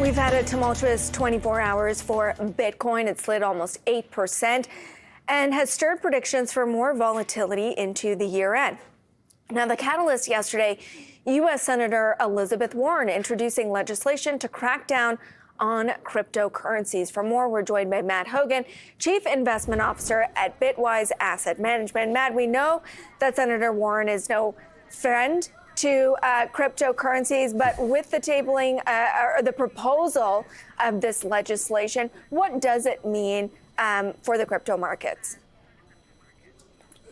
We've had a tumultuous 24 hours for Bitcoin. It slid almost 8% and has stirred predictions for more volatility into the year end. Now, the catalyst yesterday, U.S. Senator Elizabeth Warren introducing legislation to crack down on cryptocurrencies. For more, we're joined by Matt Hougan, Chief Investment Officer at Bitwise Asset Management. Matt, we know that Senator Warren is no friend to cryptocurrencies, but with the tabling or the proposal of this legislation, what does it mean for the crypto markets?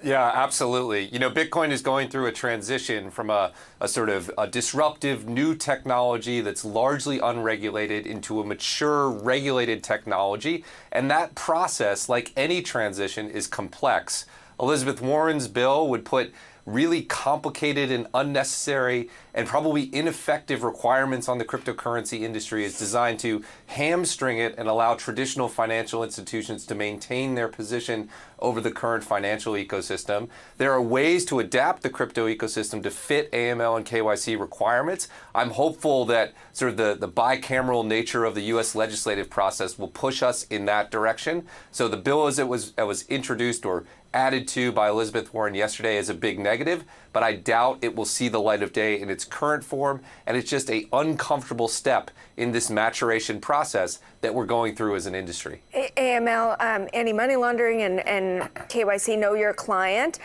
Yeah, absolutely. You know, Bitcoin is going through a transition from a sort of a disruptive new technology that's largely unregulated into a mature regulated technology. And that process, like any transition, is complex. Elizabeth Warren's bill would put really complicated and unnecessary and probably ineffective requirements on the cryptocurrency industry. Is designed to hamstring it and allow traditional financial institutions to maintain their position over the current financial ecosystem. There are ways to adapt the crypto ecosystem to fit AML and KYC requirements. I'm hopeful that sort of the bicameral nature of the U.S. legislative process will push us in that direction. So the bill as it was introduced or added to by Elizabeth Warren yesterday is a big negative, but I doubt it will see the light of day in its current form, and it's just an uncomfortable step in this maturation process that we're going through as an industry. AML, anti-money laundering, and KYC, know your client.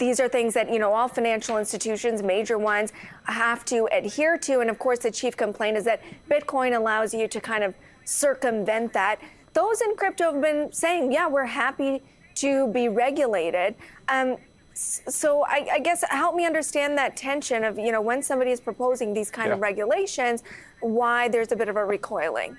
These are things that, you know, all financial institutions, major ones, have to adhere to, and of course the chief complaint is that Bitcoin allows you to kind of circumvent that. Those in crypto have been saying, yeah, we're happy to be regulated. So I guess help me understand that tension of, you know, when somebody is proposing these kind of regulations, why there's a bit of a recoiling.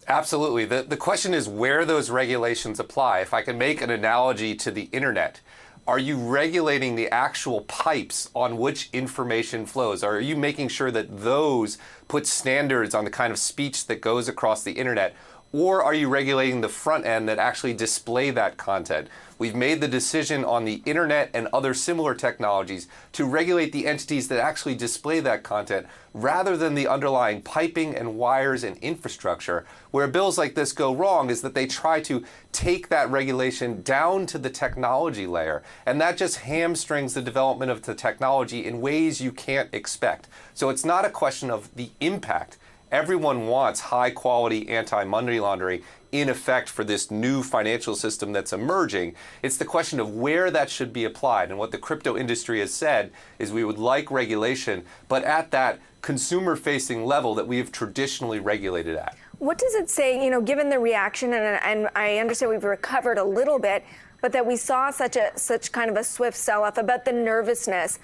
Absolutely. The question is where those regulations apply. If I can make an analogy to the internet, are you regulating the actual pipes on which information flows? Are you making sure that those put standards on the kind of speech that goes across the internet? Or are you regulating the front end that actually display that content? We've made the decision on the internet and other similar technologies to regulate the entities that actually display that content rather than the underlying piping and wires and infrastructure. Where bills like this go wrong is that they try to take that regulation down to the technology layer, and that just hamstrings the development of the technology in ways you can't expect. So it's not a question of the impact. Everyone wants high quality anti-money laundering in effect for this new financial system that's emerging. It's the question of where that should be applied. And what the crypto industry has said is we would like regulation, but at that consumer facing level that we have traditionally regulated at. What does it say, you know, given the reaction, and I understand we've recovered a little bit, but that we saw such kind of a swift sell-off, about the nervousness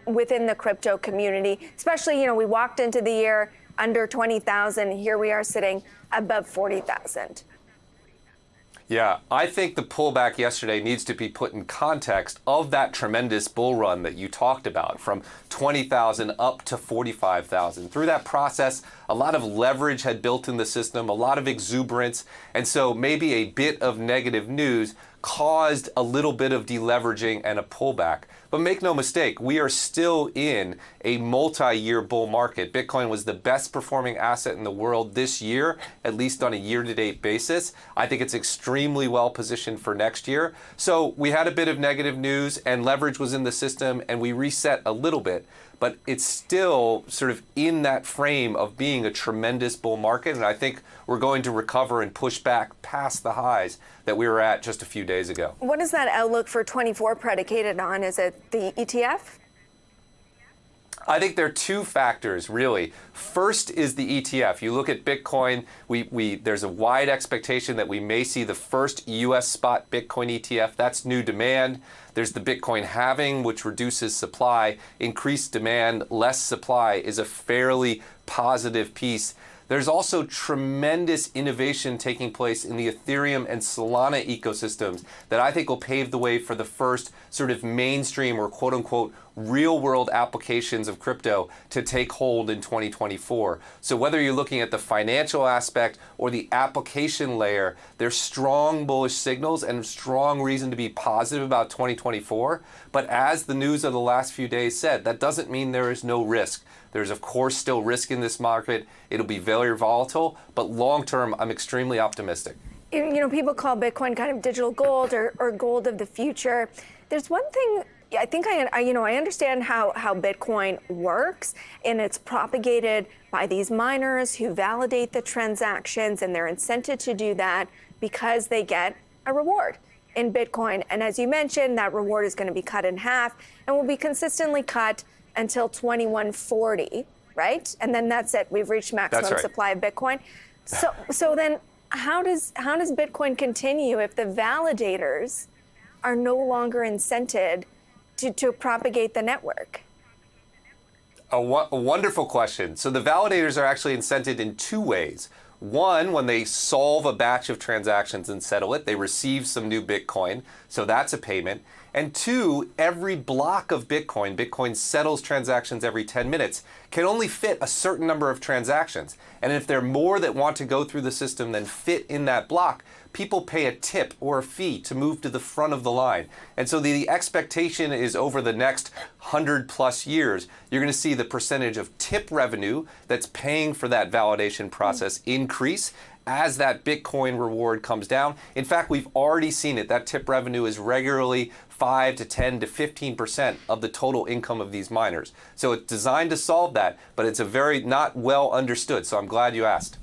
within the crypto community, especially, you know, we walked into the year under 20,000. Here we are sitting above 40,000. Yeah, I think the pullback yesterday needs to be put in context of that tremendous bull run that you talked about, from 20,000 up to 45,000. Through that process, a lot of leverage had built in the system, a lot of exuberance, and so maybe a bit of negative news caused a little bit of deleveraging and a pullback. But make no mistake, we are still in a multi-year bull market. Bitcoin was the best performing asset in the world this year, at least on a year-to-date basis. I think it's extremely well positioned for next year. So we had a bit of negative news and leverage was in the system and we reset a little bit. But it's still sort of in that frame of being a tremendous bull market. And I think we're going to recover and push back past the highs that we were at just a few days ago. What is that outlook for 24 predicated on? Is it the ETF? I think there are two factors, really. First is the ETF. You look at Bitcoin, there's a wide expectation that we may see the first U.S. spot Bitcoin ETF. That's new demand. There's the Bitcoin halving, which reduces supply. Increased demand, less supply is a fairly positive piece. There's also tremendous innovation taking place in the Ethereum and Solana ecosystems that I think will pave the way for the first sort of mainstream or quote unquote real world applications of crypto to take hold in 2024. So whether you're looking at the financial aspect or the application layer, there's strong bullish signals and strong reason to be positive about 2024. But as the news of the last few days said, that doesn't mean there is no risk. There's of course still risk in this market. It'll be very volatile, but long term, I'm extremely optimistic. You know, people call Bitcoin kind of digital gold or gold of the future. There's one thing I think I understand how Bitcoin works, and it's propagated by these miners who validate the transactions, and they're incented to do that because they get a reward in Bitcoin. And as you mentioned, that reward is going to be cut in half and will be consistently cut until 2140, right? And then that's it. We've reached maximum supply of Bitcoin. So then how does Bitcoin continue if the validators are no longer incented to propagate the network? A wonderful question. So the validators are actually incented in two ways. One, when they solve a batch of transactions and settle it, they receive some new Bitcoin. So that's a payment. And two, every block of Bitcoin settles transactions every 10 minutes, can only fit a certain number of transactions. And if there are more that want to go through the system than fit in that block, people pay a tip or a fee to move to the front of the line. And so the expectation is over the next 100+ years, you're going to see the percentage of tip revenue that's paying for that validation process increase as that Bitcoin reward comes down. In fact, we've already seen it. That tip revenue is regularly 5 to 10 to 15% of the total income of these miners. So it's designed to solve that, but it's a very not well understood. So I'm glad you asked.